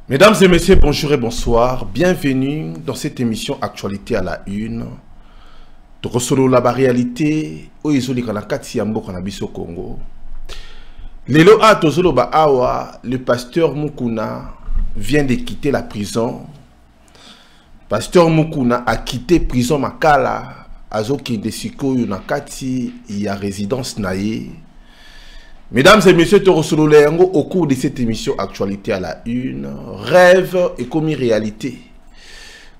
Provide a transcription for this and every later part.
Mesdames et messieurs, bonjour et bonsoir. Bienvenue dans cette émission Actualité à la une. Tokosolo la réalité oizoli kana kati ya mboka na biso Congo. Lelo a tozolo ba awa, le pasteur Mukuna vient de quitter la prison. Pasteur Mukuna a quitté prison Makala azoki de sikoyo na kati ya résidence naye. Mesdames et messieurs, au cours de cette émission Actualité à la une, rêve et comme réalité.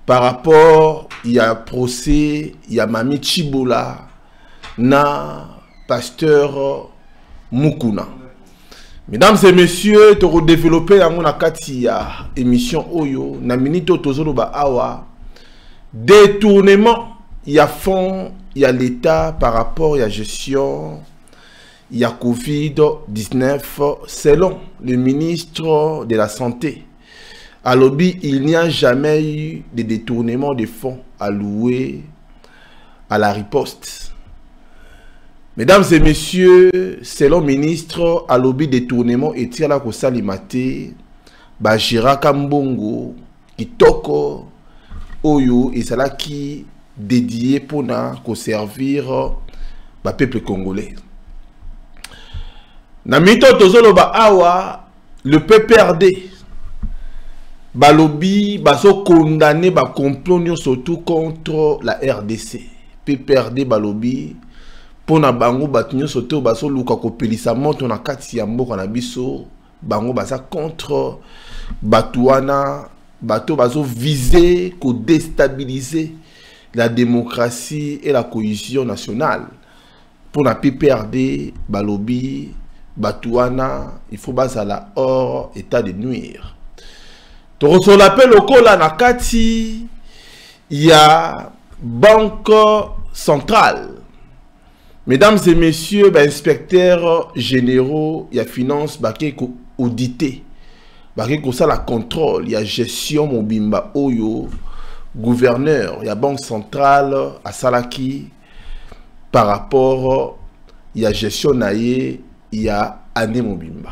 Par rapport, il y a procès, il y a Mami Chibola, na pasteur Mukuna. Mesdames et messieurs, tu as développé dans mon émission Oyo, na minito tozolo ba awa, détournement, il y a fond, il y a l'État par rapport à la gestion. Il y a Covid-19 selon le ministre de la Santé. À l'OBI, il n'y a jamais eu de détournement de fonds alloués à la riposte. Mesdames et messieurs, selon le ministre, à l'OBI détournement et tire la kosalimate, Bajira Kambongo, Kitoko, Oyo, et c'est là qui dédié pour servir le peuple congolais. Namito tozolo ba awa le PPRD balobi baso condamné ba complot surtout contre la RDC. PPRD balobi pona bango batunyo surtout baso luka kopelisa moto na kati ya mboka na biso bango basa contre batuana bato baso viser ko déstabiliser la démocratie et la cohésion nationale. Pona PPRD balobi Batouana, il faut baser la hors état de nuire. Sur l'appel au Kola Nakati, il y a Banque Centrale. Mesdames et messieurs, inspecteurs généraux, il y a finance, audité. Ça la contrôle, il y a gestion Mobimba Oyo, gouverneur, il y a Banque Centrale à Salaki, par rapport, il y a gestion Naye. Il y a Anne Mobimba.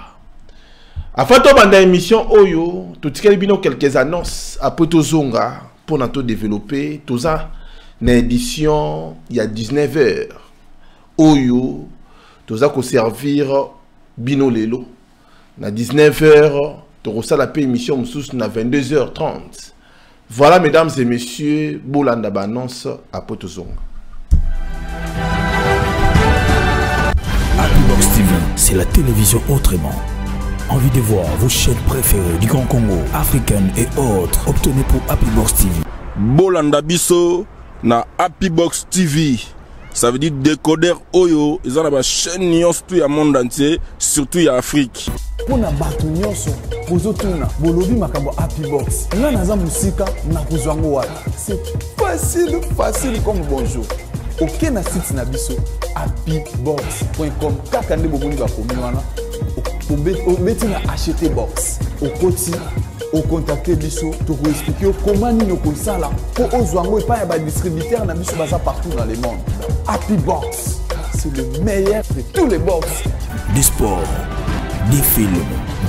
Afin de faire émission Oyo, tout ce qui a quelques annonces à Potozonga pour nous développer. Tout ça, une édition il y a 19h. Oyo, tout ça qu'on servir Bino Lelo. À 19h, tout ça la émission à 22h30. Voilà, mesdames et messieurs, Bolanda annonce à Potozonga. Happybox TV, c'est la télévision autrement. Envie de voir vos chaînes préférées du Grand Congo, africaines et autres, obtenez pour Happybox TV. Bolanda biso na Happybox TV. Ça veut dire décodeur Oyo, ils ont la chaîne nyonso tout ya monde entier, surtout ya Afrique. Pour na bato nyonso, bozotuna, bolobi makambo Happybox. Nga naza musika na kuzwango wala. C'est facile comme bonjour. Ok na site na biso happybox.com kaka nde bomoni bakomi wana obeti na acheter box okoti ocontacter biso toko expliquer comment nini okosala po ozwango epa ya ba distributeur na biso baza partout dans le monde. Happybox, c'est le meilleur de tous les box. Des sports, des films,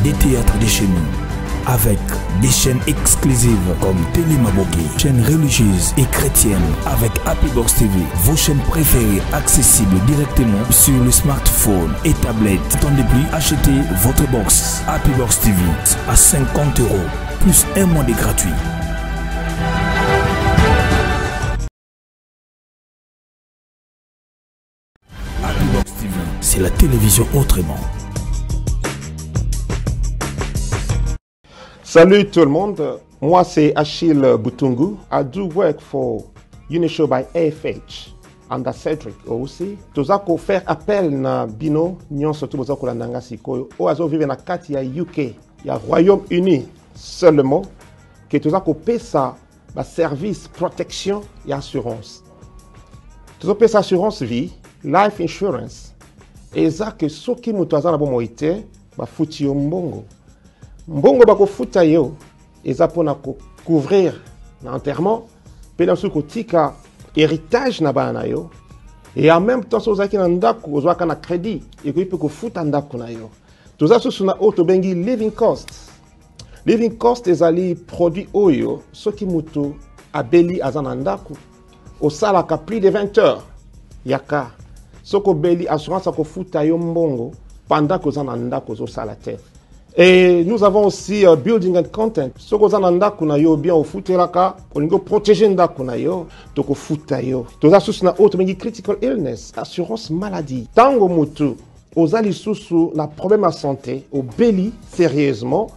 des théâtres de chez nous. Avec des chaînes exclusives comme Télémaboki, chaînes religieuses et chrétiennes avec Happybox TV, vos chaînes préférées accessibles directement sur le smartphone et tablette. Attendez plus, achetez votre box Happybox TV à 50 € plus un mois de gratuit. Happybox TV, c'est la télévision autrement. Salut tout le monde, moi c'est Achille Butungu. I do work for Unishow by AFH under Cedric aussi. Tozako faire appel na bino nyonso tu bozako landanga sikoyo o azo vivre na kati ya UK ya Royaume-Uni seulement que tozako pesa ba service protection et assurance. Tozako pesa assurance vie, life insurance. Et ça que soki mutu azana bo moite ba futi yo mbongo. Mbongo bako futa yo eza pona ko couvrir l'enterrement pe na suko tika héritage na bana yo et en même temps sozaki na ndako ozwaka na crédit et ko ipe ko futa ndako na yo toza susu na auto bengi living costs Living cost ezali produit oyo soki mutu abeli azanandaku osalaka plus de 20 heures yaka soko beli assurance akofuta yo mbongo pendant que zanandaku ozosala te. Et nous avons aussi building and content. Soko zanandaku na yo bien ofutelaka olingo protéger ndaku na yo toko futa yo. Toza susu na autre mais critical illness, assurance maladie. Tango mutu ozali susu na problème à santé au beli sérieusement.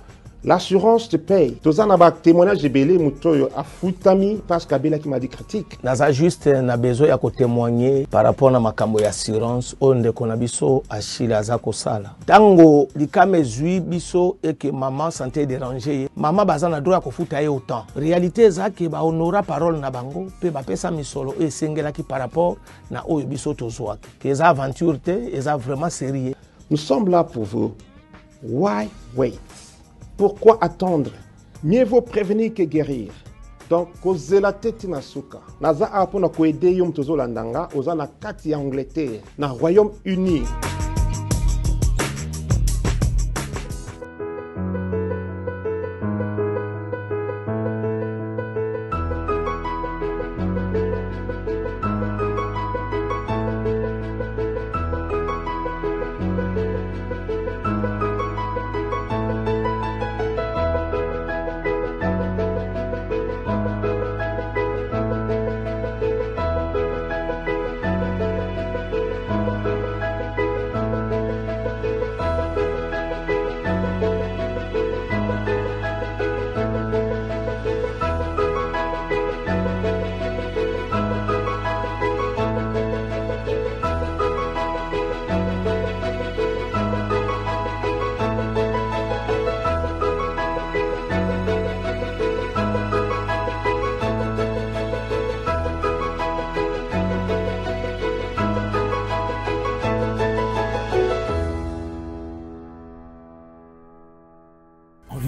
L'assurance te paye. Tous en a témoignage de belé mutoyo a futami parce qu'abela qui m'a dit critique. Naza juste na besoin ya ko témoigner par rapport na makambo ya assurance onde kona biso achila azako sala. Tango likame zui biso et que maman santé dérangée, maman bazana droit ko futa ye autant. Réalité za ke ba honora parole na bango pe ba pesa misolo e sengela ki par rapport na oyo biso tozwa. Que za aventure te, eza vraiment sérieux. Nous sommes là pour vous. Why wait? Pourquoi attendre? Mieux vaut prévenir que guérir. Donc, kozela tete na suka. Naza apona ko aider yom tozo landanga, oza na kati ya Angleterre, na Royaume-Uni.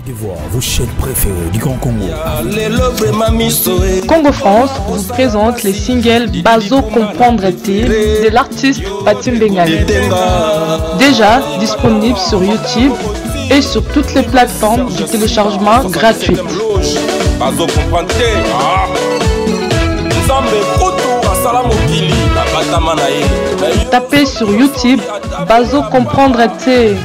De voir vos chaînes préférées du Grand Congo. Congo France vous présente les singles Bazo Comprendre T de l'artiste Patim Bengali. Déjà disponible sur YouTube et sur toutes les plateformes de téléchargement gratuites. Bazo Comprendre T. Tapez sur YouTube Bazo Comprendre T.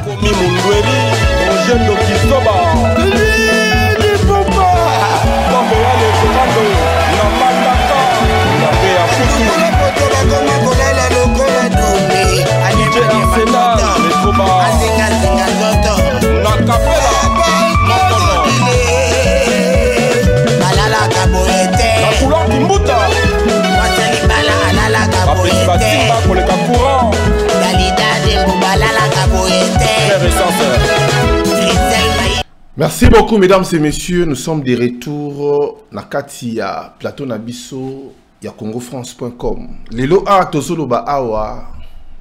Merci beaucoup mesdames et messieurs, nous sommes de retour na kati ya plateau na biso ya congofrance.com. Lelo a tozolo ba awa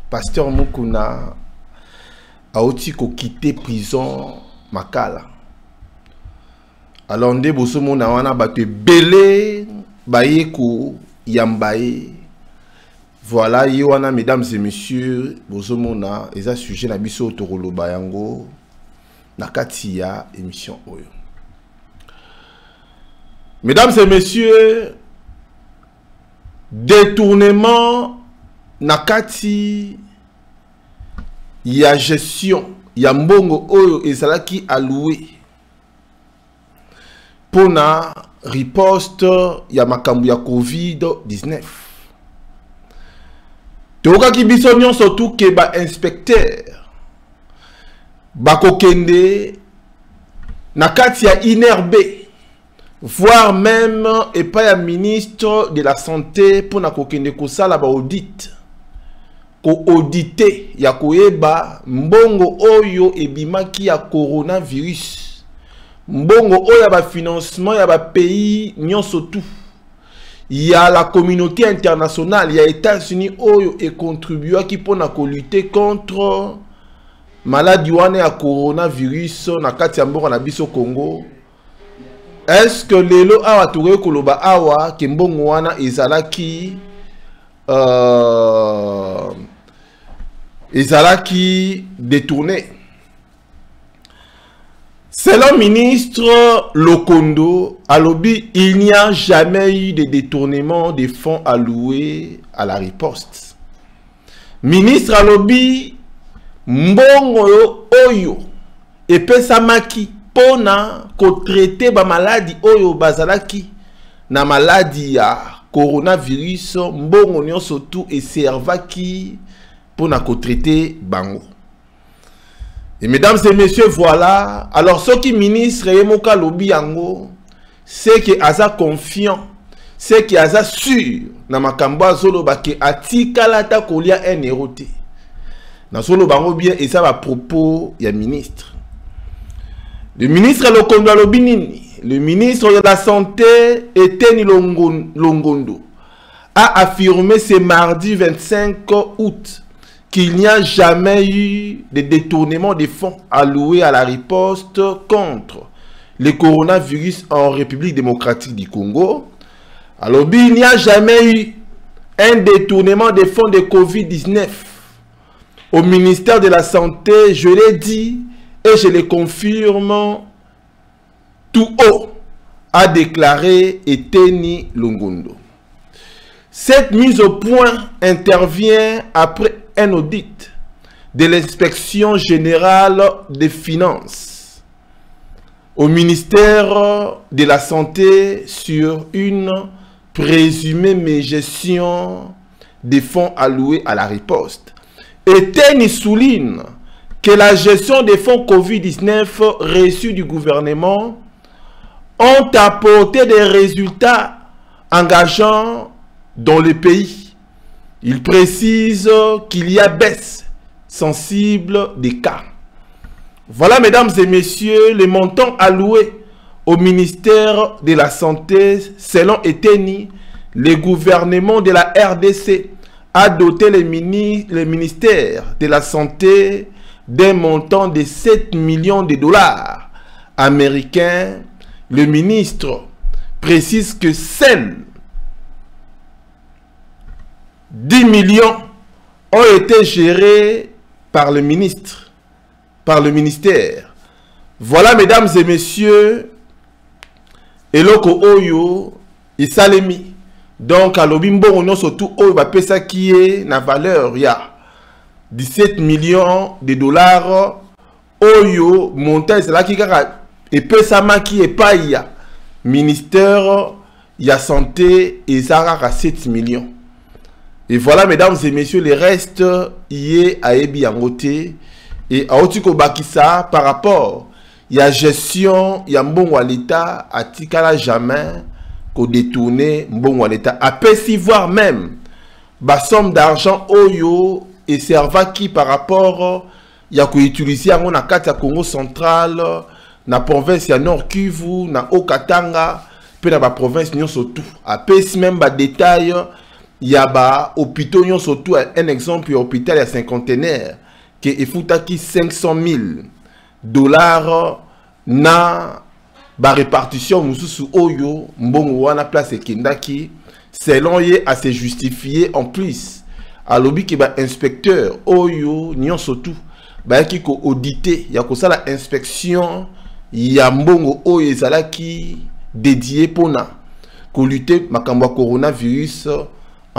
pasteur Mukuna aoti ko quitter prison Makala. Alors nde boso mona wana bato belé baye ko yambaye. Voilà wana mesdames et messieurs, boso mona eza sujet na biso tokolo bayango. Nakati ya émission Oyo. Mesdames et messieurs, détournement Nakati ya gestion ya mbongo Oyo ezalaki alloué pour na riposte ya makambu ya COVID-19. Tokaki biso nyonso tout ke ba inspecteur Bakokende nakati ya INRB, voire même et pas ya ministre de la santé pour na kokende kosala ba audit ko auditer ya koyeba mbongo oyo ebimaki ya coronavirus, mbongo oyo ya ba financement ya ba pays nyonso tout ya la communauté internationale ya États-Unis oyo e contribuaki pour na ko lutter contre maladie wane ya coronavirus na kati ya mboka na biso Congo. Est-ce que lelo awa toure koloba awa ke mbongo wana ezalaki détourné? Selon ministre Lokondo, à Lobi, il n'y a jamais eu de détournement des fonds alloués à la riposte. Ministre Alobi, mbongo oyo, et pesamaki, pona, ko traité ba maladie oyo bazalaki, na maladie ya coronavirus, mbongo nyon surtout et servaki, pona ko traité bango. Et mesdames et messieurs, voilà. Alors, ceux qui ministrent Yemoka Lobi Yango, c'est que aza confiant, c'est que aza sûr, na makamba zolo bake atikalata kolia un erote. Na zolo bango bien, et ça va à propos ya ministre. Le ministre Lokondo Lobi Nini, le ministre de la Santé, Eteni Longondo, a affirmé ce mardi 25 août qu'il n'y a jamais eu de détournement des fonds alloués à la riposte contre le coronavirus en République démocratique du Congo. Alors, il n'y a jamais eu un détournement des fonds de Covid-19 au ministère de la Santé, je l'ai dit et je le confirme tout haut, a déclaré Eteni Longondo. Cette mise au point intervient après un audit de l'inspection générale des finances au ministère de la Santé sur une présumée mégestion des fonds alloués à la riposte. Eteni souligne que la gestion des fonds Covid-19 reçus du gouvernement ont apporté des résultats engageants dans le pays. Il précise qu'il y a baisse sensible des cas. Voilà, mesdames et messieurs, les montants alloués au ministère de la Santé. Selon Eteni, le gouvernement de la RDC a doté le ministère de la Santé d'un montant de 7 millions de dollars américains. Le ministre précise que seuls 10 millions ont été gérés par le ministre, par le ministère. Voilà, mesdames et messieurs, Eloko Oyo, Isalemi. Donc, à l'obimbo, on a surtout Oyo, ça qui est la valeur, il y a 17 millions de dollars. Oyo, montant, c'est là qui et pesama qui est pas, il y a ministère, il y a santé, et ça a 7 millions. Et voilà, mesdames et messieurs, le reste y est à Ebi Angote et à Otiko Bakissa par rapport. Il y a gestion, il y a mbongo à l'État, à Tikala jamais qu'au détourner mbongo à l'État. À Pessi voir même, la somme d'argent Oyo et Servaki par rapport, il y a qu'à utiliser en Kata Congo central, na province ya Nord Kivu, na Okatanga, puis dans la province Nyon surtout. À Pessi même, bas détail. Il y a hôpital surtout un exemple hôpital à cinquantenaire qui est foutaki 500 000 dollars na ba répartition mususu oyo mbongo wana place kindaki selon ye à se justifier en plus à lobby qui ba inspecteur oyo nyon surtout ba ki ko auditer ya ko sala inspection ya mbongo oyo ezalaki dédié pona ko lutter makambo coronavirus.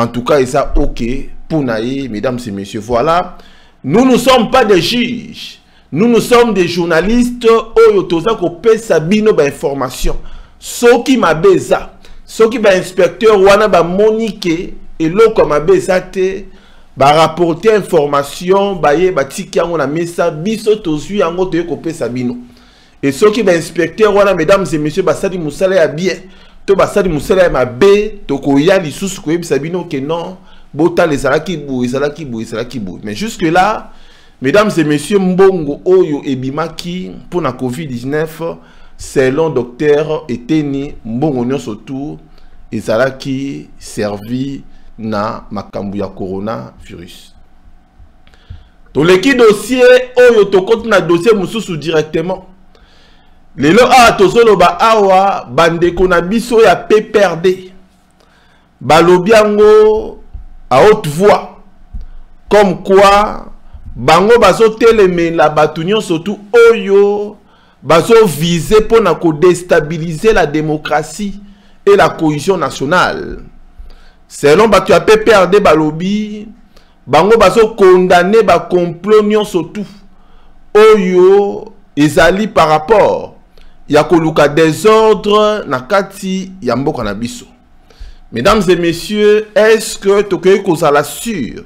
En tout cas, et ça, ok, pour naïe, mesdames et messieurs, voilà. Nous ne sommes pas des juges. Nous sommes des journalistes. Oyo toza ko pe sabino ba information. Ce qui m'a beza, ce qui ba inspecteur wana ba monique et l'eau comme a beza te ba rapporter information ba ye ba tiki yango na mesa biso tozui yango te ko pe sabino. Et ce qui ba inspecteur wana, mesdames et messieurs, ba sali musala ya bien. To basali musala ma be to ko ya li susu ko yebisabino que non bota les salaki bou mais jusque là, mesdames et messieurs, mbongo oyo ebimaki pour la Covid-19 selon docteur Eteni mbongo nyonso tout ezalaki servi na makambu ya coronavirus. To leki dossier oyo to compte na dossier mususu directement. Lelo a tozolo ba awa bandeko na biso ya PPRD balobiango à haute voix comme quoi bango bazo telemela batunyo surtout oyo bazo viser pour na ko déstabiliser la démocratie et la cohésion nationale. Selon batu ya PPRD balobi, bango bazo condamner ba complot nyonso tout. Oyo ezali par rapport ya koluka désordre na kati ya mboka na biso. Mesdames et messieurs, est-ce que tokoki kozala sûr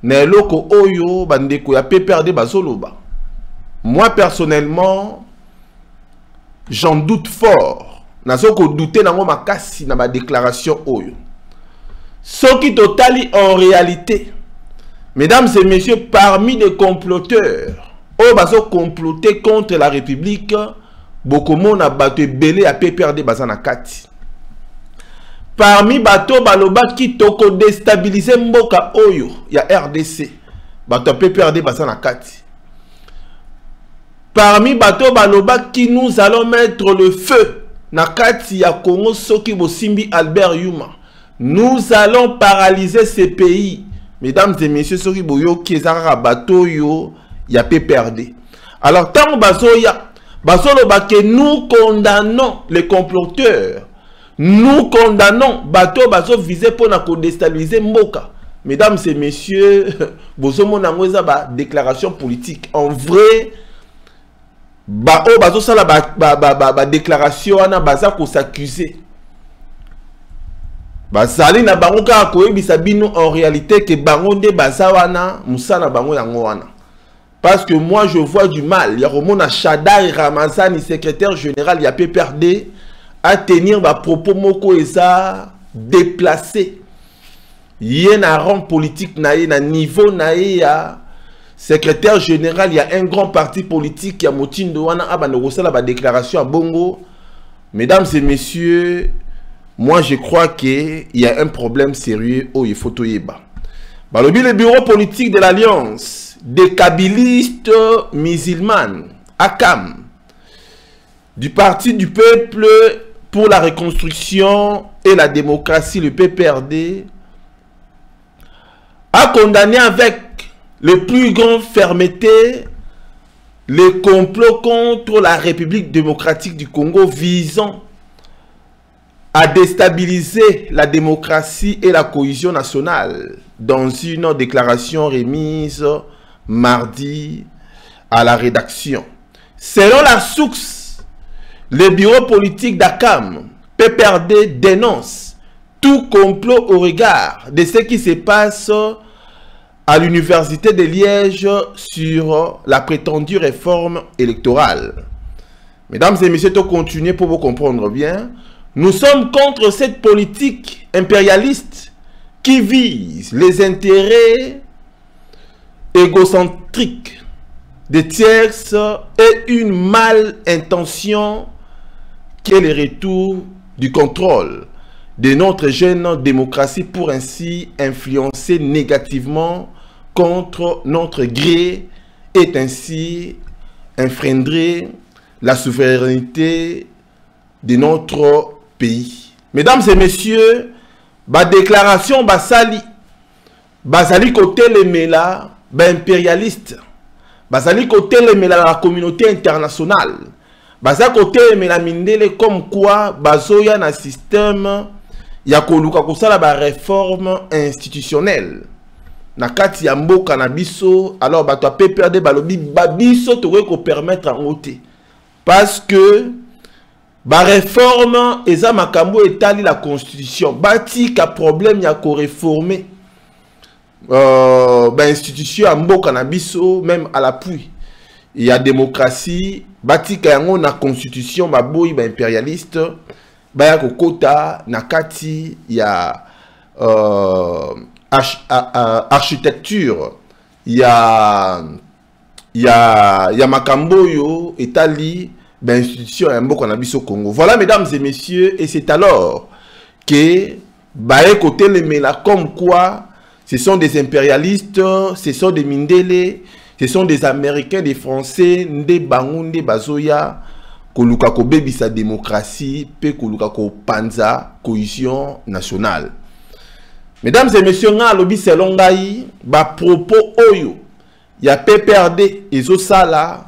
na eloko oyo bandeko ya PPRD bazoloba? Moi personnellement, j'en doute fort. Nazo ko douter nango makasi na ba déclaration oyo. Ce qui totali en réalité, mesdames et messieurs, parmi les comploteurs, oyo bazo comploter contre la République, bokomo na bato belé à PPRD bazana kati. Parmi bato baloba ki toko déstabiliser mboka oyo ya RDC, bato PPRD bazana kati. Parmi bato baloba qui nous allons mettre le feu na kati ya Congo soki bosimbi Albert Yuma. Nous allons paralyser ces pays. Mesdames et messieurs, soki boyo ki ezara bato yo ya PPRD. Alors tant bazoya bazoloba que nous condamnons les comploteurs. Nous condamnons bato bazo viser pour na ko déstabiliser mboka. Mesdames et messieurs, bozomo na ngoza ba déclaration politique. En vrai, bazo sala ba déclaration ana baza ko s'accuser. Bazali na bango ka ko ebisa bino en réalité que bango de baza wana musala bango yango wana. Parce que moi je vois du mal. Ya Romona Shadari Ramazani, secrétaire général ya PPRD, à tenir ma propos moko eza déplacé. Yé na rang politique naïe na niveau naïe ya secrétaire général, il y a un grand parti politique qui a motindo wana abandosala ba déclaration à Bongo. Mesdames et messieurs, moi je crois qu'il y a un problème sérieux au Yefoto Yeba. Balobi le bureau politique de l'Alliance des kabylistes musulmans, AKAM, du Parti du Peuple pour la Reconstruction et la Démocratie, le PPRD, a condamné avec le plus grand fermeté les complots contre la République démocratique du Congo visant à déstabiliser la démocratie et la cohésion nationale dans une déclaration remise mardi à la rédaction. Selon la source, le bureau politique d'AKAM, PPRD, dénonce tout complot au regard de ce qui se passe à l'université de Liège sur la prétendue réforme électorale. Mesdames et messieurs, continuez pour vous comprendre bien. Nous sommes contre cette politique impérialiste qui vise les intérêts égocentriques des tierces et une mal-intention qui est le retour du contrôle de notre jeune démocratie pour ainsi influencer négativement contre notre gré et ainsi enfreindre la souveraineté de notre pays. Mesdames et messieurs, ba déclaration basali côté les mela ba impérialiste, basali côté les mela la communauté internationale, basali côté les mela mindele comme quoi bazoya na système ya koluka kosala ba réforme institutionnelle na kati ya mboka na biso. Alors bato PPRD balobi babiso to ko permettre en ôté parce que ba réforme eza makambo etali la constitution bati ka problème ya ko réformer ba institution ya mboka na biso même à l'appui il y a démocratie bati ka yango na constitution ba boyi ba impérialiste baya kokota na kati ya architecture ya makambo yo etali ben institution ya mboka na biso Congo. Voilà mesdames et messieurs, et c'est alors que bae côté les mela comme quoi ce sont des impérialistes, ce sont des mindele, ce sont des américains, des français, des bangunde bazoya koluka ko bebi sa démocratie pe koluka ko panza cohésion nationale. Mesdames et messieurs, nga lobi selon ngai ba propos oyo ya PPRD ezo sala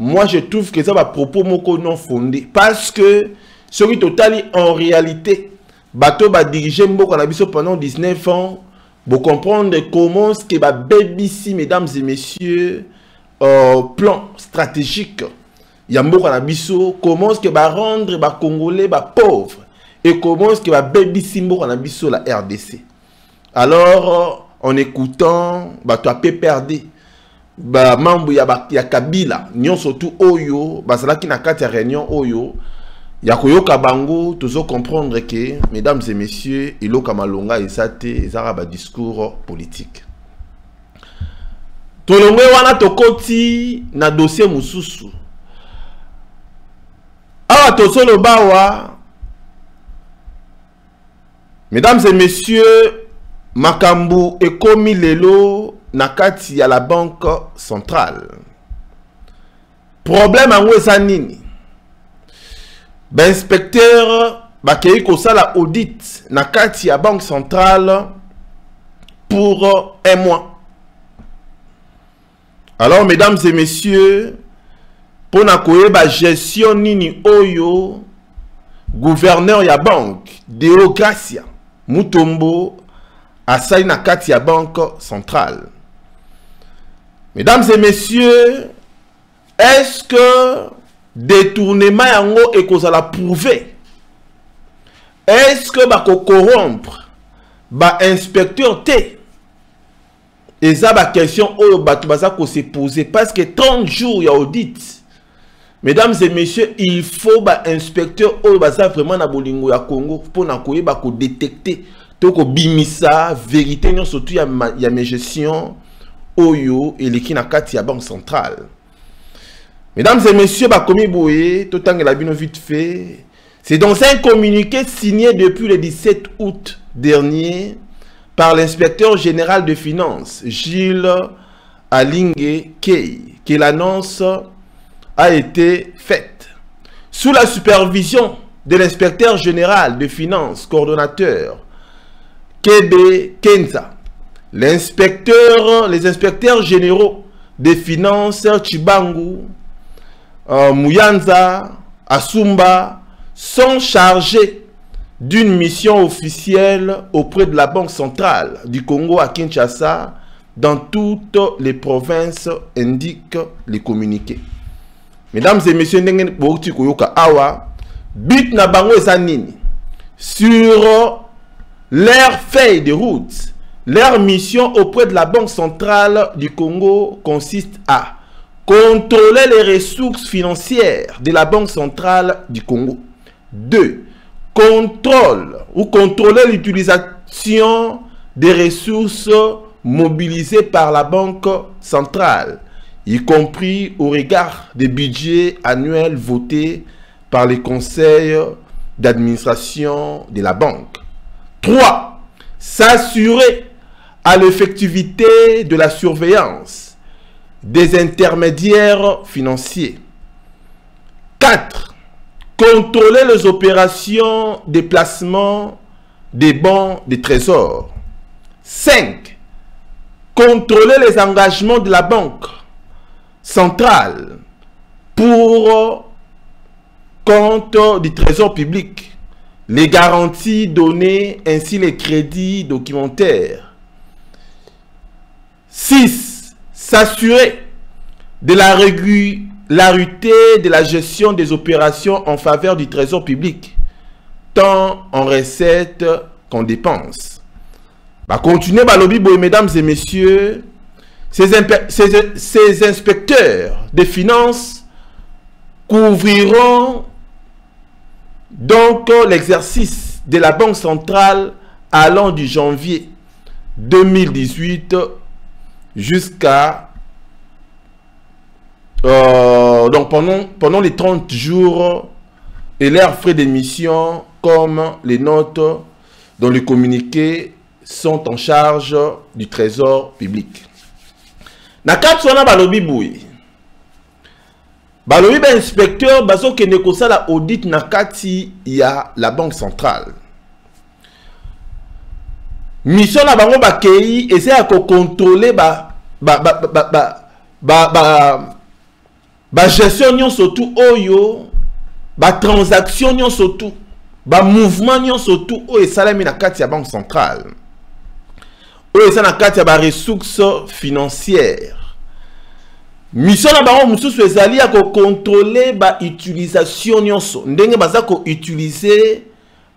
moi je trouve que ça va propos moko non fondé parce que ce qui total en réalité bateau va diriger moko na biso pendant 19 ans pour comprendre comment ce que va BBC mesdames et messieurs plan stratégique ya moko na biso comment ce que va rendre ba congolais ba pauvre et comment ce que va BBC moko na biso la RDC. Alors en écoutant bato a PPRD ba mambo ya Kabila nyon surtout oyo basala ki na kati ya réunion oyo ya koyoka bango tozo comprendre que mesdames et messieurs iloka malonga esate ezara ba discours politique tolongwe wana tokoti na dossier mususu awa tosolo bawa mesdames et messieurs makambu ekomi lelo na kati ya la banque centrale. Problème en eza nini? Ba inspecteur bakei ko sala audit na kati ya banque centrale pour un mois. Alors mesdames et messieurs, pour na koyeba gestion nini oyo gouverneur ya banque Deogracia Mutombo asali na kati ya banque centrale. Mesdames et messieurs, est-ce que détournement yango et cause la prouver? Est-ce que ba corrompre ba inspecteur T? Et ça ba question oyo batu baza ko se poser parce que 30 jours ya audit. Mesdames et messieurs, il faut ba inspecteur oyo baza vraiment na bolingo ya Congo pour na koyeba ko détecter to ko bimisa vérité non surtout ya mes gestion Oyo et l'équipe na kati ya banque centrale. Mesdames et messieurs, bakomi boye, tout temps la bino vite fait. C'est dans un communiqué signé depuis le 17 août dernier par l'inspecteur général de finances, Gilles Alingue Kei, que l'annonce a été faite. Sous la supervision de l'inspecteur général de finances, coordonnateur Kebe Kenza, les inspecteurs généraux des finances Chibangu, Muyanza, Asumba sont chargés d'une mission officielle auprès de la Banque centrale du Congo à Kinshasa dans toutes les provinces, indiquent les communiqués. Mesdames et messieurs, but na bango esanini sur leur feuille de route. Leur mission auprès de la Banque centrale du Congo consiste à contrôler les ressources financières de la Banque centrale du Congo. 2. Contrôler l'utilisation des ressources mobilisées par la Banque centrale, y compris au regard des budgets annuels votés par les conseils d'administration de la banque. 3. S'assurer à l'effectivité de la surveillance des intermédiaires financiers. 4. Contrôler les opérations de placement des bons de trésor. 5. Contrôler les engagements de la banque centrale pour compte du trésor public, les garanties données ainsi les crédits documentaires. 6. S'assurer de la régularité de la gestion des opérations en faveur du trésor public, tant en recettes qu'en dépenses. Va continuer, mesdames et messieurs, ces inspecteurs de finances couvriront donc l'exercice de la Banque centrale allant du janvier 2018 jusqu'à donc pendant les 30 jours et leurs frais d'émission comme les notes dans le communiqué sont en charge du trésor public. Nakati wana balobi boye. Balobi ba inspecteur bazo kende kosala audit nakati ya la banque centrale. Mission na bango bakei essayer ko contrôler ba gestion nyon surtout oyo ba transaction nyon surtout ba mouvement nyon surtout oyo salami na kati ya banque centrale oyo sa na kati ya ba ressources financières. Mission na bango mususu ezali ya ko contrôler ba utilisation nyonso ndenge baza ko utiliser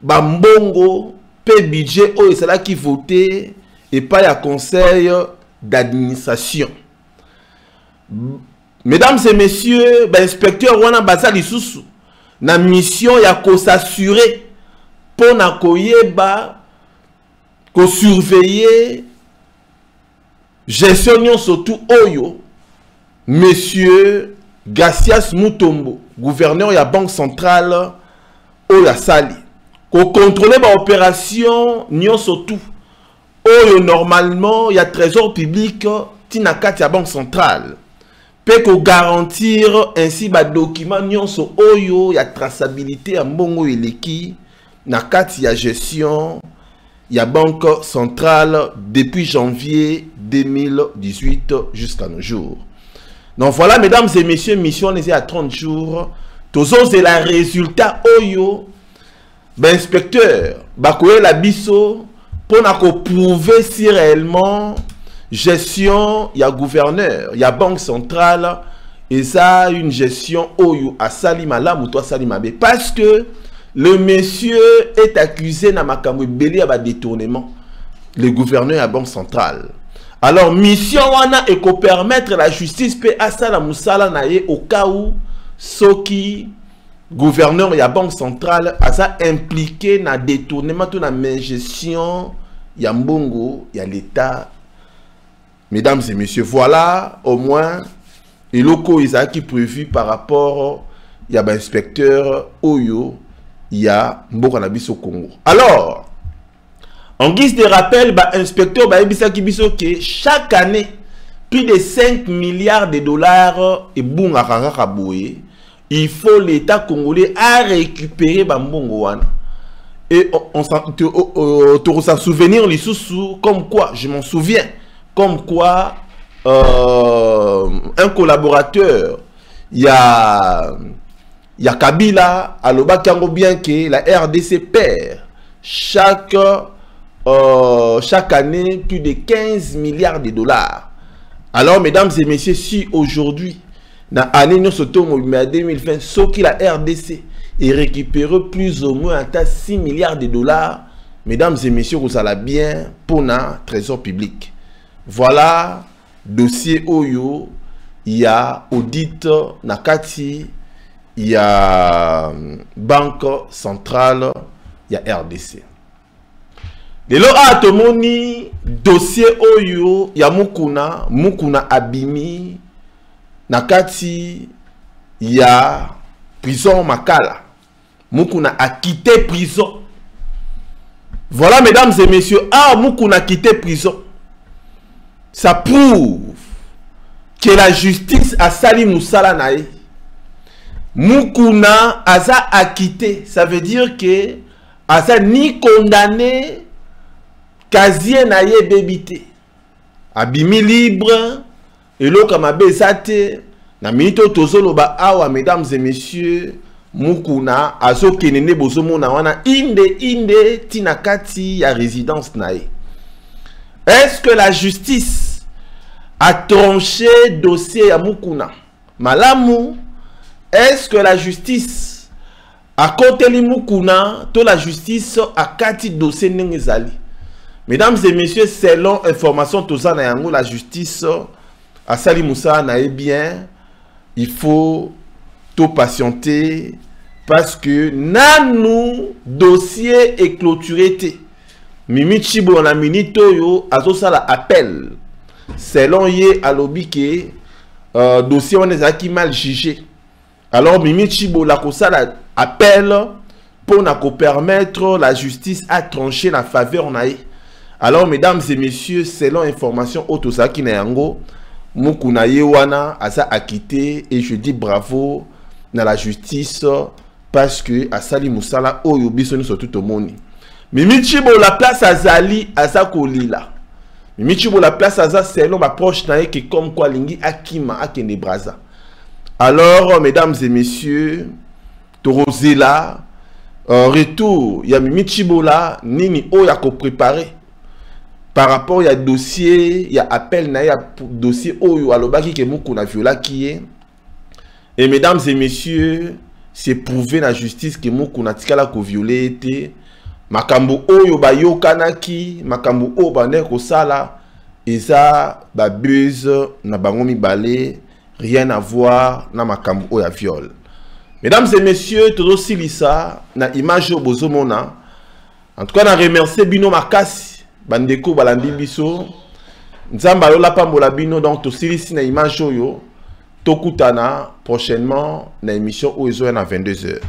ba mbongo pe budget oyo ezala ki voté et pas ya conseil d'administration. Mesdames et messieurs, ba inspecteur wana baza lisusu na mission ya ko s'assurer pour na koyeba ko surveiller gestion nyonso tout oyo Monsieur Gassias Mutombo, gouverneur de la Banque centrale, Oya Sali, pour contrôler l'opération, nous surtout. Normalement, il y a trésor public, Tinakati la Banque centrale. Pour garantir ainsi les documents, il y a traçabilité à Mbongo et Leki, Nakati la gestion, il y a Banque centrale depuis janvier 2018 jusqu'à nos jours. Donc voilà, mesdames et messieurs, mission est à 30 jours. Tous c'est le résultat oyo. Ben inspecteur, bakoye la biso pour prouver si réellement gestion, il y a gouverneur, il y a banque centrale et ça une gestion oyo à Salimala ou toi Salimabe parce que le monsieur est accusé na makambo belé à détournement. Le gouverneur à banque centrale. Alors, mission wana est qu'on permettre la justice pe asala musala naye au cas où soki gouverneur de la banque centrale a ça impliqué na détournement tout na gestion ya mbongo ya l'état. Mesdames et messieurs, voilà au moins et locaux isa qui prévu par rapport ya ba inspecteur Oyo ya mboko na biso Congo. Alors en guise de rappel, l'inspecteur que chaque année, plus de 5 milliards de dollars et il faut l'État congolais à récupérer Bambongo. Et on s'en souvenir les sous comme quoi, je m'en souviens, comme quoi un collaborateur, il y a Kabila, à l'Obakango bien que la RDC perd chaque année plus de 15 milliards de dollars. Alors, mesdames et messieurs, si aujourd'hui, dans l'année 2020, ce qui la RDC est récupéré plus ou moins à 6 milliards de dollars, mesdames et messieurs, vous allez bien pour notre trésor public. Voilà, dossier Oyo, il y a audit Nakati, il y a Banque centrale, il y a RDC. De l'eau à tomoni dossier Oyo ya Mukuna abimi nakati ya prison Makala. Mukuna a quitté prison. Voilà mesdames et messieurs, Mukuna a quitté prison. Ça prouve que la justice a sali musala nae. Mukuna aza a quitté, ça veut dire que aza ni condamné casier na ye bébité abimi libre et lo kamabe zate na minito tozolo ba awa mesdames et messieurs Mukuna azo kenene bozomo na wana inde tinakati ya résidence na ye. Est-ce que la justice a tranché dossier ya Mukuna malamu? Est-ce que la justice a koteli Mukuna to la justice a kati dossier nengezali? Mesdames et messieurs, selon information Toza Nayango, la justice à Sali Moussa nae bien, il faut tout patienter parce que nanou dossier est clôturé. Mimi Chibo na minito yo azosa la appel. Selon ye alobi ke dossier on est mal jugé. Alors Mimi Chibo la kosa la appel pour na ko permettre la justice à trancher la faveur nae. Alors, mesdames et messieurs, selon information Otosaki Nayango, Mukuna Yewana a ça acquitté et je dis bravo dans la justice parce que Asali Moussala Oyobisoni sur tout le monde. Mimi Chibo la place à Zali à sa kolila. Mimi Chibo la place à ça selon ma proche nae qui comme quoi lingi Akima Akende Braza. Alors, mesdames et messieurs, Torozela, retour, il y a Michibola, Nini Oyako préparé. Par rapport à dossier, il y a appel, il y a dossier Oyo Alobaki qui est viola qui est. Et mesdames et messieurs, c'est prouvé dans la justice que Moukouna Tikala ko violé été. Makambo Oyo Bayo Kanaki, Makambo Oyo Baneko Sala, et ça, ba buzz, na bangomi balé, rien à voir, na Makambo Oyo viol. Mesdames et messieurs, todo silisa, na image au bozomona. En tout cas, na remercier Bino Makasi. Bandeko balandi biso nzamba lola pambola bino donc to silisi na image oyo tokutana prochainement na émission oyo ezoya na 22h.